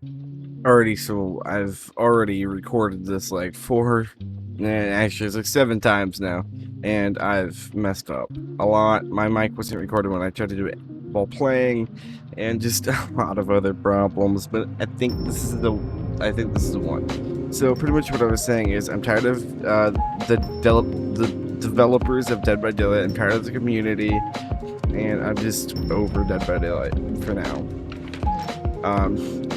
Alrighty, so I've already recorded this like actually it's like 7 times now, and I've messed up a lot. My mic wasn't recorded when I tried to do it while playing, and just a lot of other problems. But I think this is the one. So pretty much what I was saying is I'm tired of the developers of Dead by Daylight. I'm tired of the community, and I'm just over Dead by Daylight for now.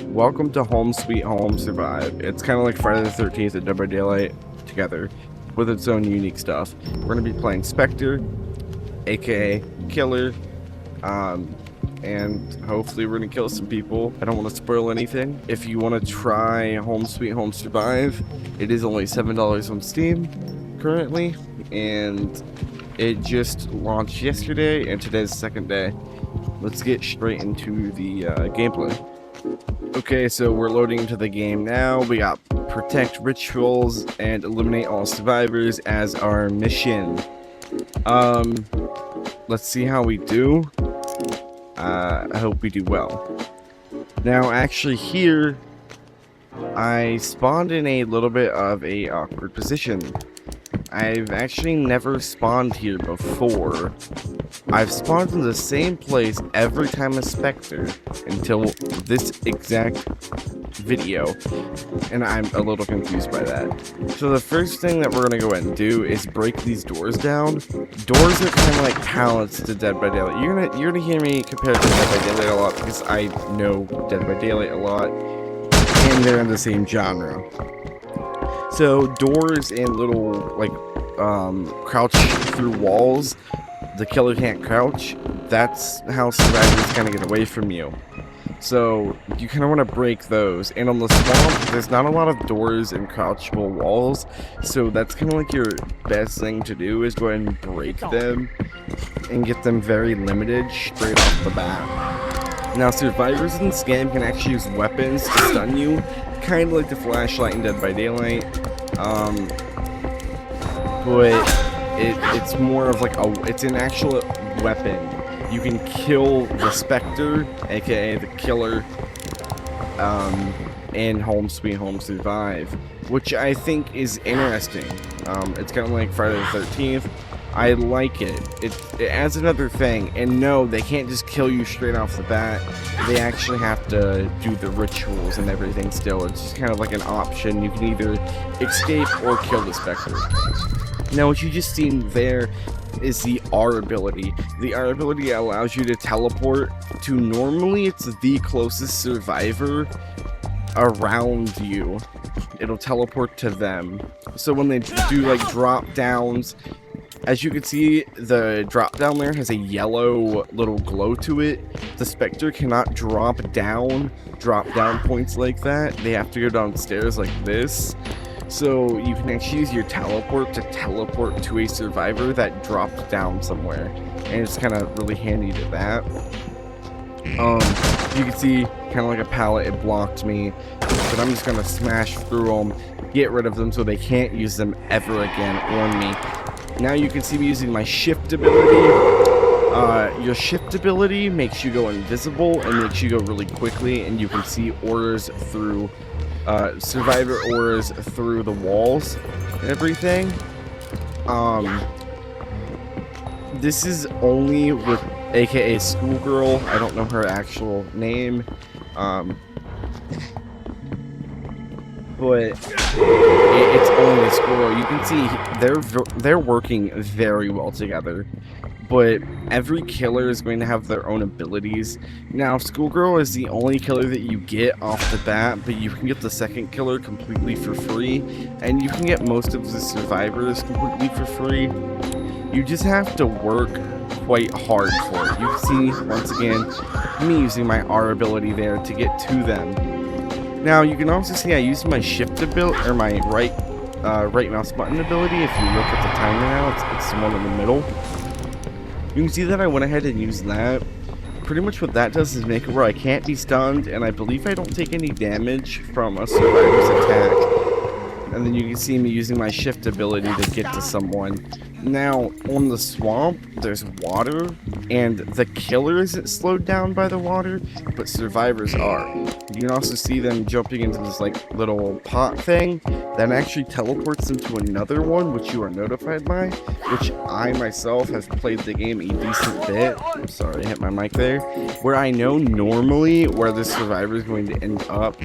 Welcome to Home Sweet Home Survive. It's kind of like Friday the 13th and Dead by Daylight together with its own unique stuff. We're going to be playing Spectre, aka Killer, and hopefully we're going to kill some people. I don't want to spoil anything. If you want to try Home Sweet Home Survive, it is only $7 on Steam currently, and it just launched yesterday, and today's the second day. Let's get straight into the gameplay. Okay, so we're loading into the game now. We got protect rituals and eliminate all survivors as our mission. Let's see how we do. I hope we do well. Now, actually here, I spawned in a little bit of a awkward position. I've actually never spawned here before. I've spawned in the same place every time a Spectre until this exact video, and I'm a little confused by that. So the first thing that we're going to go ahead and do is break these doors down. Doors are kind of like pallets to Dead by Daylight. You're gonna hear me compare it to Dead by Daylight a lot because I know Dead by Daylight a lot, and they're in the same genre. So doors and little like crouch through walls. The killer can't crouch. That's how survivors kind of get away from you. So you kind of want to break those. And on the swamp, there's not a lot of doors and crouchable walls. So that's kind of like your best thing to do is go ahead and break them and get them very limited straight off the bat. Now survivors in this game can actually use weapons to stun you, kind of like the flashlight in Dead by Daylight. But it's more of like it's an actual weapon. You can kill the Spectre, aka the Killer, in Home Sweet Home Survive, which I think is interesting. It's kind of like Friday the 13th. I like it. It adds another thing. And no, they can't just kill you straight off the bat. They actually have to do the rituals and everything still. It's just kind of like an option. You can either escape or kill the Spectre. Now, what you just seen there is the R ability. The R ability allows you to teleport to, normally it's the closest survivor around you. It'll teleport to them. So when they do like drop downs, as you can see, the drop down there has a yellow little glow to it. The Spectre cannot drop down points like that. They have to go downstairs like this. So you can actually use your teleport to teleport to a survivor that dropped down somewhere, and it's kind of really handy to that. You can see kind of like a pallet, it blocked me, but I'm just gonna smash through them, get rid of them so they can't use them ever again on me. Now you can see me using my shift ability. Your shift ability makes you go invisible and makes you go really quickly, and you can see auras through survivor auras through the walls and everything. This is only with aka Schoolgirl. I don't know her actual name, but it's only Schoolgirl. You can see they're working very well together. But every killer is going to have their own abilities. Now, Schoolgirl is the only killer that you get off the bat, but you can get the second killer completely for free, and you can get most of the survivors completely for free. You just have to work quite hard for it. You can see, once again, me using my R ability there to get to them. Now, you can also see I used my shift ability, or my right mouse button ability. If you look at the timer now, it's the one in the middle. You can see that I went ahead and used that. Pretty much what that does is make it where I can't be stunned, and I believe I don't take any damage from a survivor's attack. And then you can see me using my shift ability to get to someone. Now, on the swamp, there's water, and the killer isn't slowed down by the water, but survivors are. You can also see them jumping into this, like, little pot thing that actually teleports them to another one, which you are notified by, which I myself have played the game a decent bit. I'm sorry, I hit my mic there. Where I know normally where the survivor is going to end up,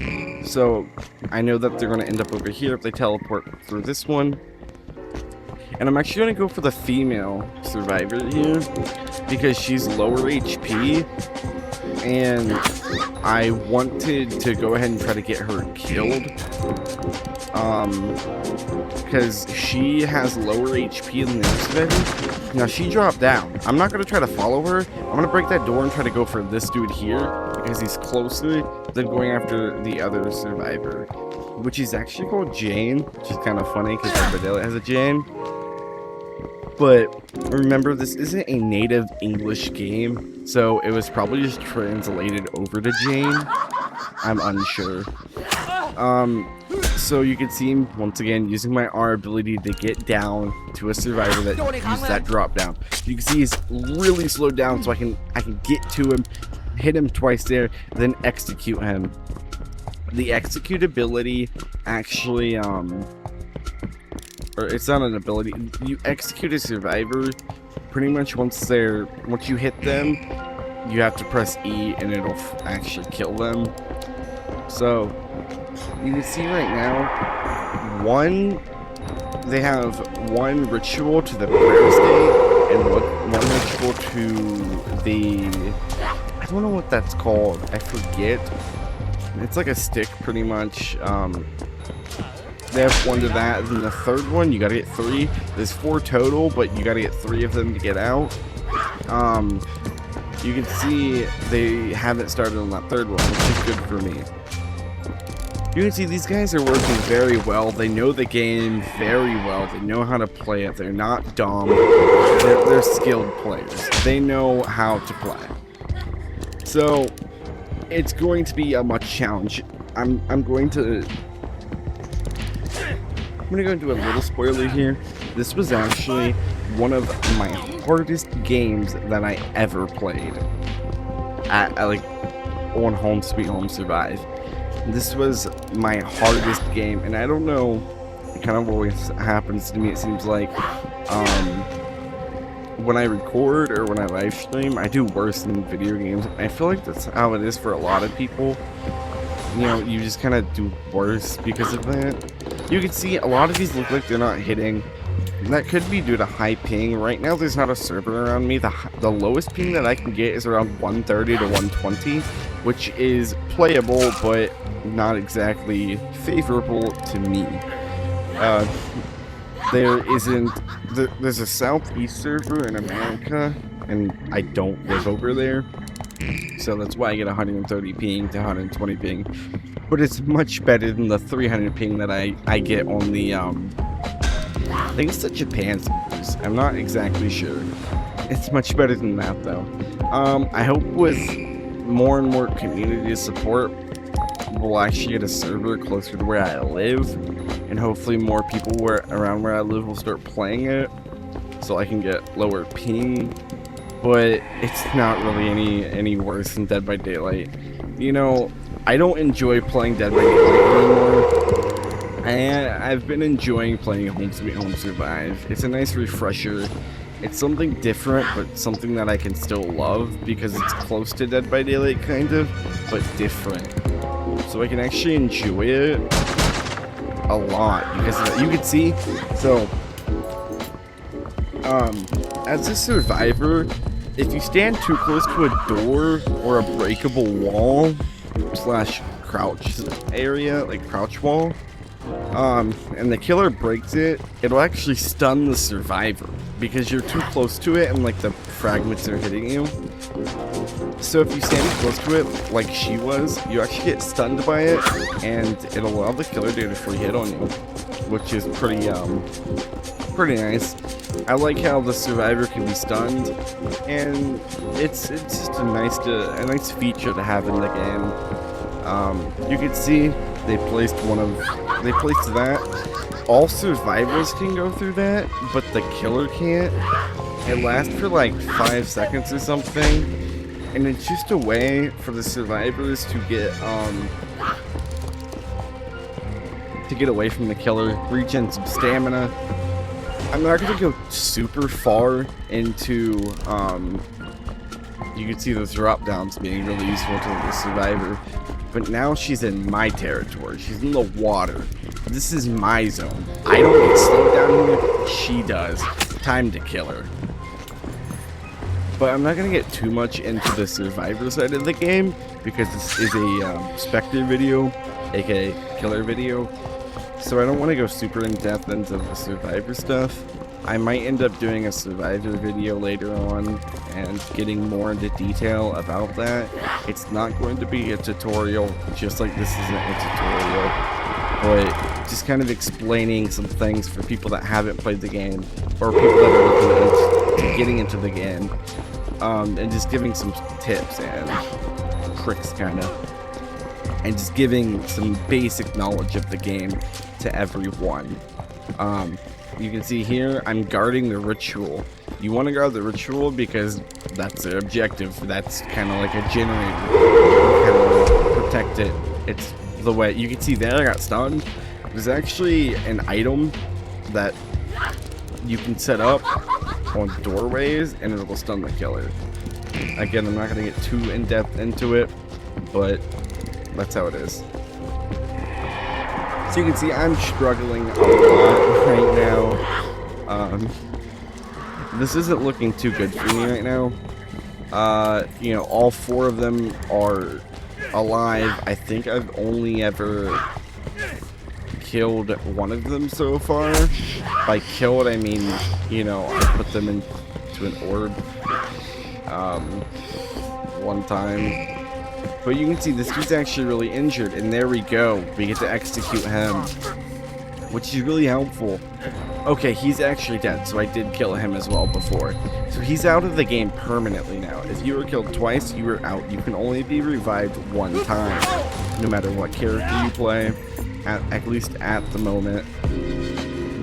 so I know that they're going to end up over here if they teleport through this one. And I'm actually going to go for the female survivor here because she's lower HP, and I wanted to go ahead and try to get her killed because she has lower HP than the survivor. Now, she dropped down. I'm not going to try to follow her. I'm going to break that door and try to go for this dude here because he's closer than going after the other survivor, which is actually called Jane, which is kind of funny because Dead has a Jane. But remember, this isn't a native English game, so it was probably just translated over to Jane. I'm unsure. So you can see, once again, using my R ability to get down to a survivor that used that drop down. You can see he's really slowed down, so I can get to him, hit him twice there, then execute him. The execute ability actually, or it's not an ability. You execute a survivor pretty much once you hit them, you have to press E and it'll actually kill them. So you can see right now, they have one ritual to the prayer state and one ritual to the, I don't know what that's called, I forget. It's like a stick pretty much. They have one to that, and the third one, you gotta get 3. There's 4 total, but you gotta get 3 of them to get out. You can see they haven't started on that third one, which is good for me. You can see these guys are working very well. They know the game very well. They know how to play it. They're not dumb. They're skilled players. They know how to play. So it's going to be a much challenge. I'm going to go into a little spoiler here. This was actually one of my hardest games that I ever played at like on Home Sweet Home Survive. This was my hardest game, and I don't know, it kind of always happens to me, it seems like, when I record or when I live stream, I do worse in video games. I feel like that's how it is for a lot of people. You know, you just kind of do worse because of that. You can see a lot of these look like they're not hitting. That could be due to high ping. Right now, there's not a server around me. The lowest ping that I can get is around 130 to 120, which is playable, but not exactly favorable to me. There's a southeast server in America, and I don't live over there. So that's why I get 130 ping to 120 ping. But it's much better than the 300 ping that I get on the, I think it's the Japan servers. I'm not exactly sure. It's much better than that, though. I hope with more and more community support, we'll actually get a server closer to where I live. And hopefully more people around where I live will start playing it, so I can get lower ping. But it's not really any worse than Dead by Daylight. You know, I don't enjoy playing Dead by Daylight anymore. I've been enjoying playing Home Sweet Home Survive. It's a nice refresher. It's something different, but something that I can still love because it's close to Dead by Daylight, kind of, but different. So I can actually enjoy it a lot because you can see. So, as a survivor, if you stand too close to a door or a breakable wall slash crouch area, like crouch wall, and the killer breaks it, it'll actually stun the survivor because you're too close to it and like the fragments are hitting you. So if you stand close to it, like she was, you actually get stunned by it, and it'll allow the killer to get a free hit on you, which is pretty nice. I like how the survivor can be stunned, and it's just a nice feature to have in the game. You can see they placed that. All survivors can go through that, but the killer can't. It lasts for like 5 seconds or something, and it's just a way for the survivors to get away from the killer, regen some stamina. I'm not gonna go super far into you can see those drop downs being really useful to the survivor. But now she's in my territory. She's in the water. This is my zone. I don't get slowed down here. She does. Time to kill her. But I'm not going to get too much into the survivor side of the game because this is a Spectre video, aka killer video. So I don't want to go super in depth into the survivor stuff. I might end up doing a survivor video later on and getting more into detail about that. It's not going to be a tutorial, just like this isn't a tutorial, but just kind of explaining some things for people that haven't played the game, or people that are looking into getting into the game, and just giving some tips and tricks, kind of, and just giving some basic knowledge of the game to everyone. You can see here, I'm guarding the ritual. You want to guard the ritual because that's their objective. That's kind of like a generator. Kind of protect it. It's the way. You can see there, I got stunned. There's actually an item that you can set up on doorways and it will stun the killer. Again, I'm not going to get too in-depth into it, but that's how it is. So you can see I'm struggling a lot right now. This isn't looking too good for me right now. You know, all 4 of them are alive. I think I've only ever killed one of them so far. By killed, I mean, you know, I put them into an orb one time. But you can see this dude's actually really injured, and there we go. We get to execute him, which is really helpful. Okay, he's actually dead, so I did kill him as well before. So he's out of the game permanently now. If you were killed twice, you were out. You can only be revived 1 time, no matter what character you play, at least at the moment.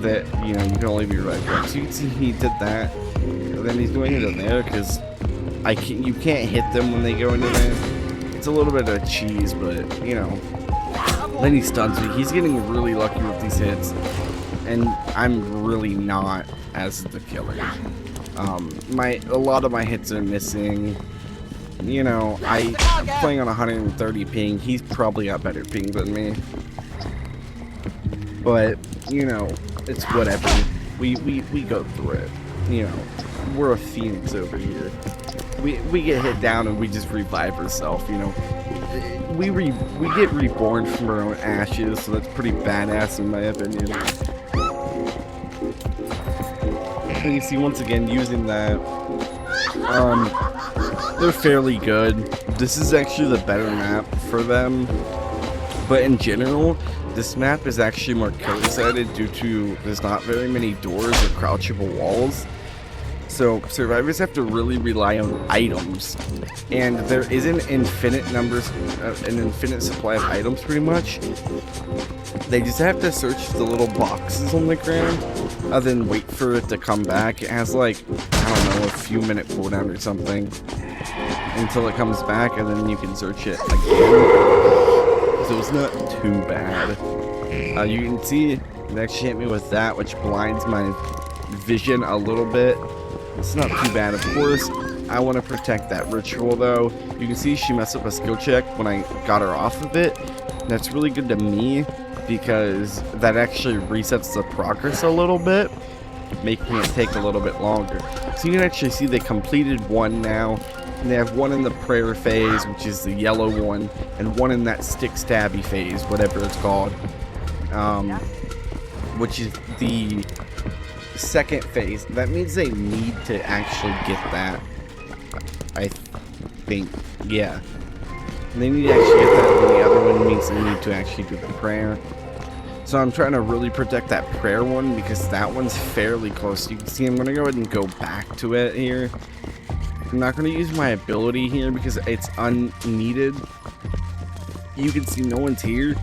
That, you know, you can only be revived once. So you can see he did that, and then he's going into there, because you can't hit them when they go into there. It's a little bit of cheese, but, you know. Then he stuns me. He's getting really lucky with these hits. And I'm really not as the killer. A lot of my hits are missing. You know, I'm playing on 130 ping. He's probably got better ping than me. But, you know, it's whatever. We go through it. You know, we're a phoenix over here. We get hit down and we just revive ourselves, you know. We get reborn from our own ashes, so that's pretty badass in my opinion. And you see, once again, using that, they're fairly good. This is actually the better map for them, but in general, this map is actually more killer-sided due to there's not very many doors or crouchable walls. So survivors have to really rely on items, and there isn't infinite supply of items pretty much. They just have to search the little boxes on the ground, and then wait for it to come back. It has like, I don't know, a few minute cooldown or something until it comes back, and then you can search it again. So it's not too bad. You can see it actually hit me with that, which blinds my vision a little bit. It's not too bad, of course. I want to protect that ritual, though. You can see she messed up a skill check when I got her off of it. That's really good to me because that actually resets the progress a little bit, making it take a little bit longer. So you can actually see they completed 1 now, and they have 1 in the prayer phase, which is the yellow one, and 1 in that stick stabby phase, whatever it's called, which is the second phase. That means they need to actually get that. I think, yeah. They need to actually get that, and the other one means they need to actually do the prayer. So I'm trying to really protect that prayer one because that one's fairly close. You can see I'm going to go ahead and go back to it here. I'm not going to use my ability here because it's unneeded. You can see no one's here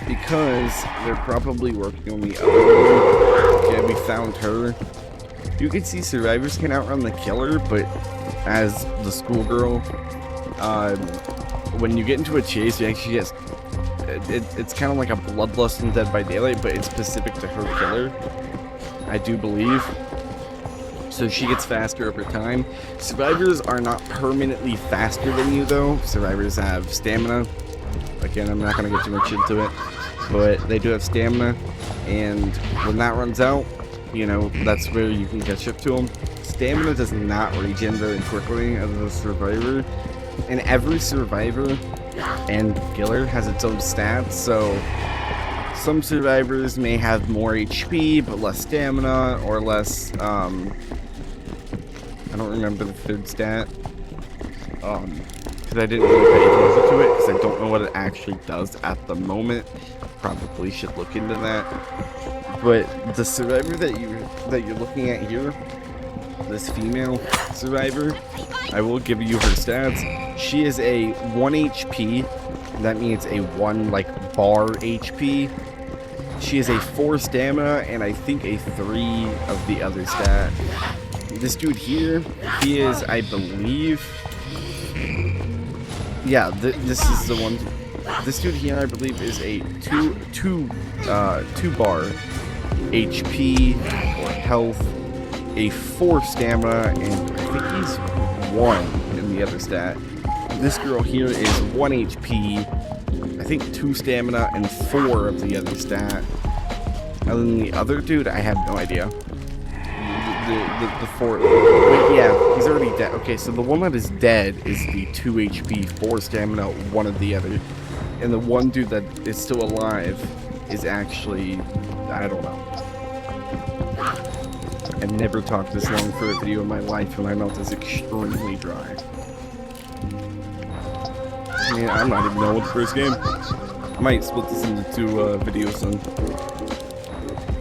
because they're probably working on the other one. Okay, we found her. You can see survivors can outrun the killer, but as the schoolgirl, when you get into a chase, you actually get it's kind of like a bloodlust in Dead by Daylight, but it's specific to her killer, I do believe. So she gets faster over time. Survivors are not permanently faster than you, though. Survivors have stamina. Again, I'm not going to get too much into it, but they do have stamina, and when that runs out, you know, that's where you can catch up to them. Stamina does not regen very quickly as a survivor, and every survivor and killer has its own stats, so some survivors may have more HP but less stamina, or less, I don't remember the third stat, because I didn't really pay attention to it, because I don't know what it actually does at the moment. Probably should look into that. But the survivor that you're looking at here, this female survivor, I will give you her stats. She is a 1 HP. That means a 1 like bar HP. She is a 4 stamina and I think a 3 of the other stat. This dude here, he is, I believe, yeah, this is the one. This dude here, I believe, is a 2 bar HP or health, a 4 stamina, and I think he's 1 in the other stat. This girl here is 1 HP, I think 2 stamina, and 4 of the other stat. And then the other dude, I have no idea. The 4, wait, yeah, he's already dead. Okay, so the one that is dead is the 2 HP, 4 stamina, 1 of the other. And the one dude that is still alive is actually, I don't know. I've never talked this long for a video in my life, and my mouth is extremely dry. Yeah, I'm not even done with the first game. I might split this into 2 videos then.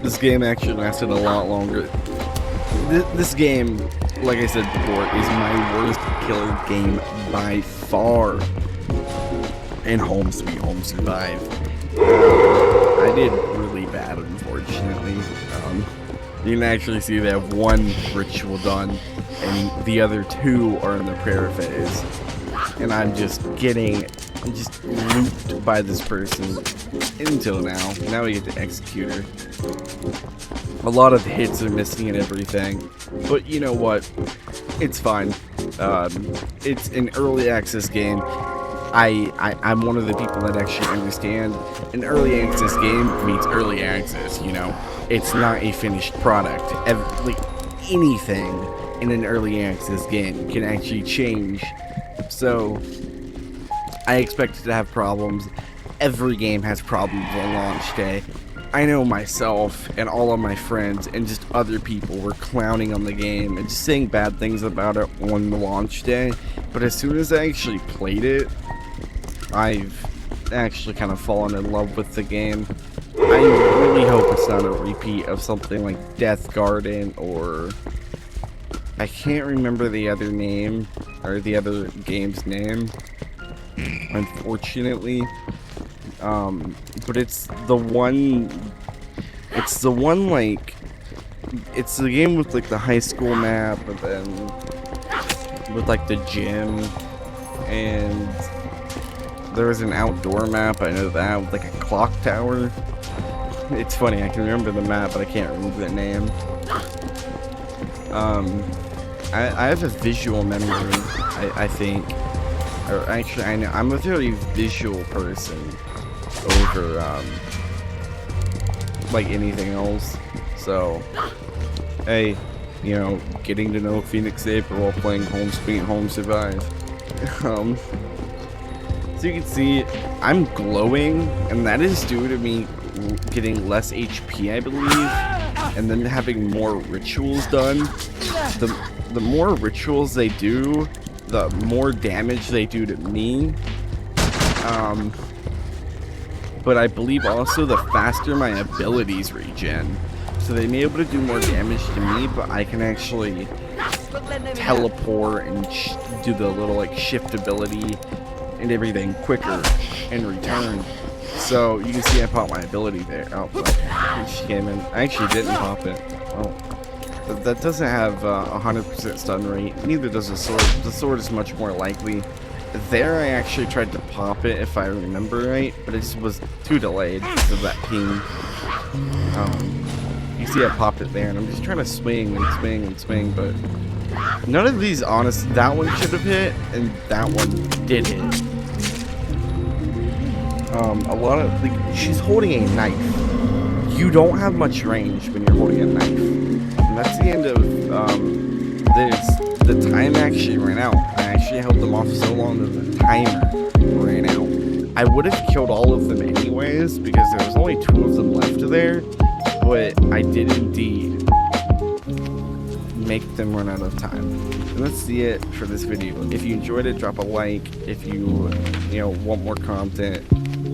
This game actually lasted a lot longer. This game, like I said before, is my worst killer game by far. And Home Sweet Home survived. I did really bad, unfortunately. You can actually see they have 1 ritual done, and the other 2 are in the prayer phase. And I'm just looped by this person until now. Now we get to execute her. A lot of hits are missing and everything, but you know what? It's fine. It's an early access game. I'm one of the people that actually understand an early access game means early access, you know. It's not a finished product. Anything in an early access game can actually change. So, I expect it to have problems. Every game has problems on launch day. I know myself and all of my friends and just other people were clowning on the game and just saying bad things about it on the launch day. But as soon as I actually played it, I've actually kind of fallen in love with the game. I really hope it's not a repeat of something like Death Garden, or I can't remember the other name, or the other game's name, unfortunately. But it's the one like, it's the game with like the high school map, and then with like the gym, and there was an outdoor map, I know that, with like a clock tower. It's funny, I can remember the map, but I can't remember the name. I have a visual memory, I think. Or actually, I know, I'm a very visual person over, like anything else. So, hey, you know, getting to know PHOENIXSAVER while playing Home Sweet Home survive. So you can see, I'm glowing, and that is due to me getting less HP, I believe, and then having more rituals done. The more rituals they do, the more damage they do to me. But I believe also the faster my abilities regen. So they may be able to do more damage to me, but I can actually teleport and do the little like shift ability and everything quicker in return. So you can see I popped my ability there. Oh, but she came in. I actually didn't pop it. Oh, that doesn't have 100% stun rate. Neither does the sword. The sword is much more likely. There I actually tried to pop it if I remember right, but it was too delayed because of that ping. You see I popped it there, and I'm just trying to swing and swing and swing, but none of these, honest. That one should have hit, and that one did hit. A lot of, like, she's holding a knife. You don't have much range when you're holding a knife. And that's the end of this. The time actually ran out. I actually held them off so long that the timer ran out. I would have killed all of them anyways because there was only 2 of them left there, but I did indeed make them run out of time. And that's it for this video. If you enjoyed it, drop a like. If you want more content,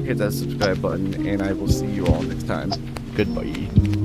hit that subscribe button, and I will see you all next time. Goodbye.